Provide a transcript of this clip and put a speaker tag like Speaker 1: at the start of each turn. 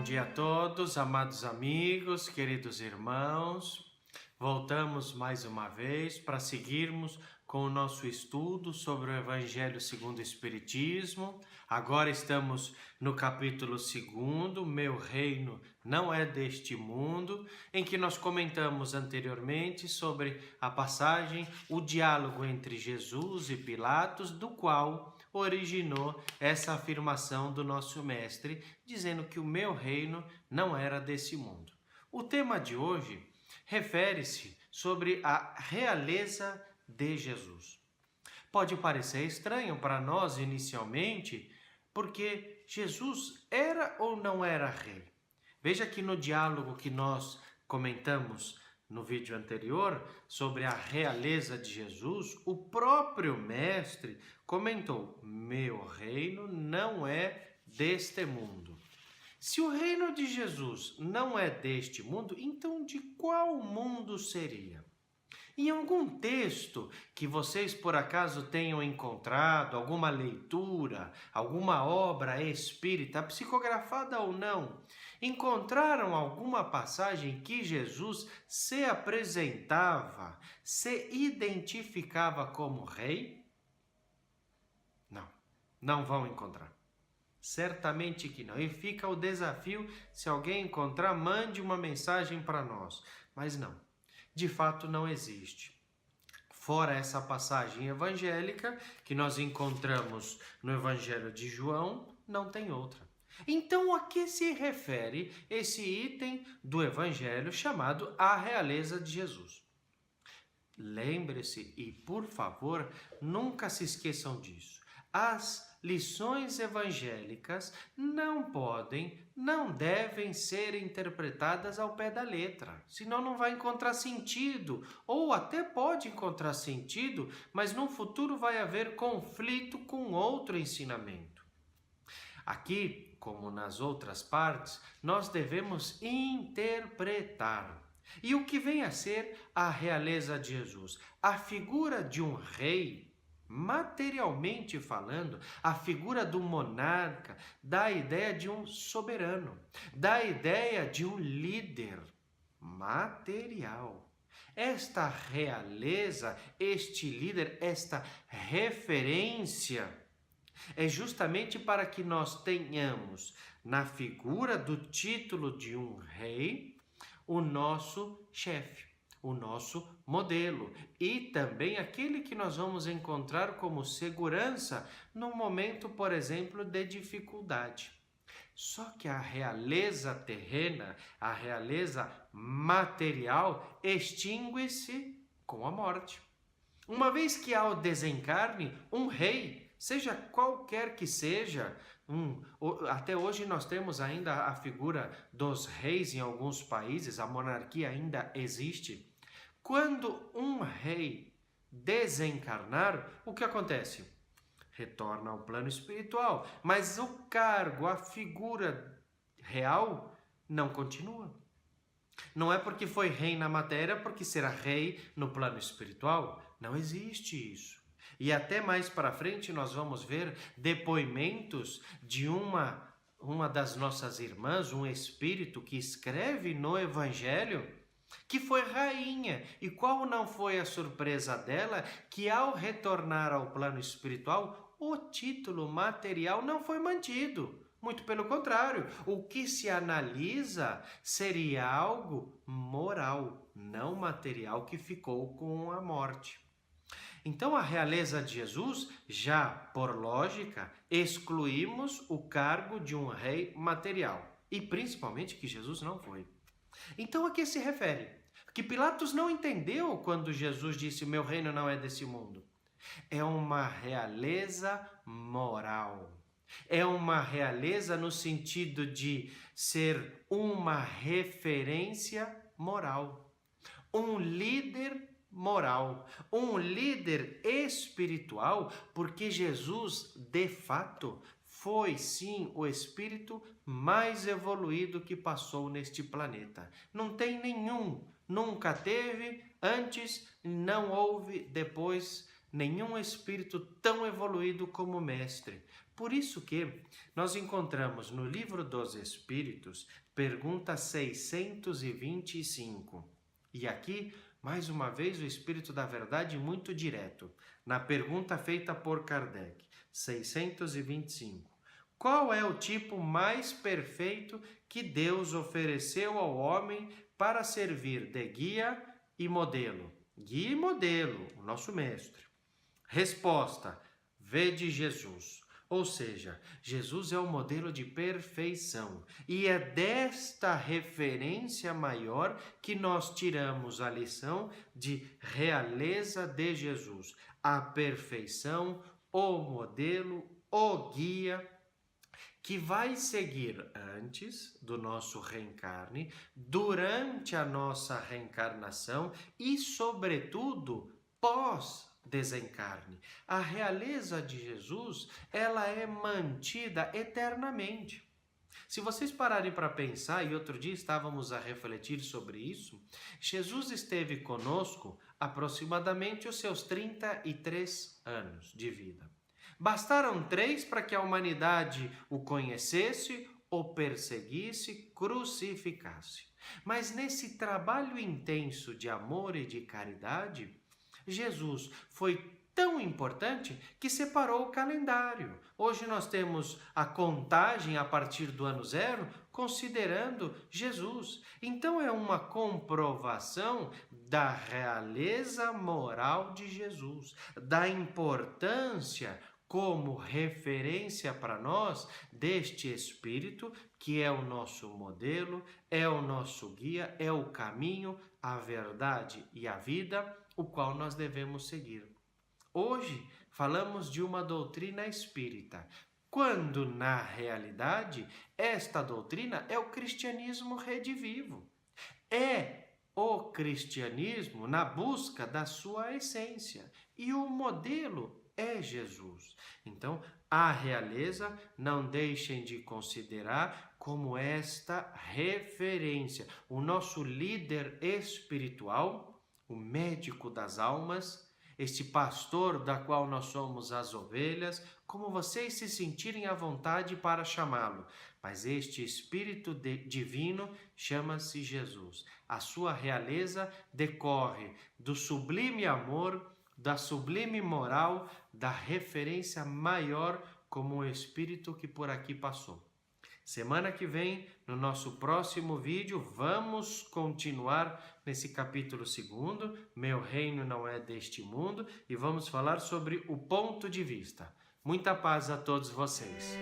Speaker 1: Bom dia a todos, amados amigos, queridos irmãos. Voltamos mais uma vez para seguirmos com o nosso estudo sobre o Evangelho segundo o Espiritismo. Agora estamos no capítulo 2, Meu Reino não é deste mundo, em que nós comentamos anteriormente sobre a passagem, o diálogo entre Jesus e Pilatos, do qual originou essa afirmação do nosso mestre, dizendo que o meu reino não era desse mundo. O tema de hoje refere-se sobre a realeza de Jesus. Pode parecer estranho para nós inicialmente, porque Jesus era ou não era rei? Veja que no diálogo que nós comentamos no vídeo anterior sobre a realeza de Jesus, o próprio mestre comentou: meu reino não é deste mundo. Se o reino de Jesus não é deste mundo, então de qual mundo seria? Em algum texto que vocês por acaso tenham encontrado, alguma leitura, alguma obra espírita, psicografada ou não, encontraram alguma passagem que Jesus se apresentava, se identificava como rei? Não vão encontrar. Certamente que não. E fica o desafio, se alguém encontrar, mande uma mensagem para nós. Mas não, de fato não existe. Fora essa passagem evangélica que nós encontramos no Evangelho de João, não tem outra. Então, a que se refere esse item do Evangelho chamado a realeza de Jesus? Lembre-se e, por favor, nunca se esqueçam disso. As lições evangélicas não devem ser interpretadas ao pé da letra, senão não vai encontrar sentido, ou até pode encontrar sentido, mas no futuro vai haver conflito com outro ensinamento. Aqui, como nas outras partes, nós devemos interpretar. E o que vem a ser a realeza de Jesus? A figura de um rei, materialmente falando, a figura do monarca, dá a ideia de um soberano, dá a ideia de um líder material. Esta realeza, este líder, esta referência é justamente para que nós tenhamos na figura do título de um rei o nosso chefe, o nosso modelo e também aquele que nós vamos encontrar como segurança no momento, por exemplo, de dificuldade. Só que a realeza terrena, a realeza material, extingue-se com a morte. Uma vez que há o desencarne, um rei, seja qualquer que seja, até hoje nós temos ainda a figura dos reis em alguns países, a monarquia ainda existe. Quando um rei desencarnar, o que acontece? Retorna ao plano espiritual, mas o cargo, a figura real, não continua. Não é porque foi rei na matéria, porque será rei no plano espiritual. Não existe isso. E até mais para frente nós vamos ver depoimentos de uma das nossas irmãs, um espírito que escreve no Evangelho, que foi rainha. E qual não foi a surpresa dela? Que ao retornar ao plano espiritual, o título material não foi mantido. Muito pelo contrário, o que se analisa seria algo moral, não material, que ficou com a morte. Então, a realeza de Jesus, já por lógica, excluímos o cargo de um rei material. E principalmente que Jesus não foi. Então, a que se refere? Que Pilatos não entendeu quando Jesus disse: meu reino não é desse mundo. É uma realeza moral. É uma realeza no sentido de ser uma referência moral. Um líder moral, um líder espiritual, porque Jesus, de fato, foi sim o espírito mais evoluído que passou neste planeta. Não tem nenhum, nunca teve, antes, não houve depois nenhum espírito tão evoluído como o Mestre. Por isso que nós encontramos no Livro dos Espíritos, pergunta 625. E aqui, mais uma vez, o Espírito da Verdade muito direto, na pergunta feita por Kardec, 625. Qual é o tipo mais perfeito que Deus ofereceu ao homem para servir de guia e modelo? Guia e modelo, o nosso Mestre. Resposta: vede Jesus. Ou seja, Jesus é o modelo de perfeição. E é desta referência maior que nós tiramos a lição de realeza de Jesus. A perfeição, o modelo, o guia, que vai seguir antes do nosso reencarne, durante a nossa reencarnação e, sobretudo, pós-desencarne. A realeza de Jesus, ela é mantida eternamente. Se vocês pararem para pensar, e outro dia estávamos a refletir sobre isso, Jesus esteve conosco aproximadamente os seus 33 anos de vida. Bastaram 3 para que a humanidade o conhecesse, o perseguisse, crucificasse. Mas nesse trabalho intenso de amor e de caridade, Jesus foi tão importante que separou o calendário. Hoje nós temos a contagem a partir do ano 0, considerando Jesus. Então é uma comprovação da realeza moral de Jesus, da importância como referência para nós deste Espírito, que é o nosso modelo, é o nosso guia, é o caminho, a verdade e a vida, o qual nós devemos seguir. Hoje falamos de uma doutrina espírita, quando na realidade esta doutrina é o cristianismo redivivo. É o cristianismo na busca da sua essência e o modelo é Jesus. Então, a realeza não deixem de considerar como esta referência. O nosso líder espiritual, o médico das almas, este pastor da qual nós somos as ovelhas, como vocês se sentirem à vontade para chamá-lo. Mas este Espírito divino chama-se Jesus. A sua realeza decorre do sublime amor, da sublime moral, da referência maior como o Espírito que por aqui passou. Semana que vem, no nosso próximo vídeo, vamos continuar nesse capítulo 2, Meu Reino Não É Deste Mundo, e vamos falar sobre o ponto de vista. Muita paz a todos vocês.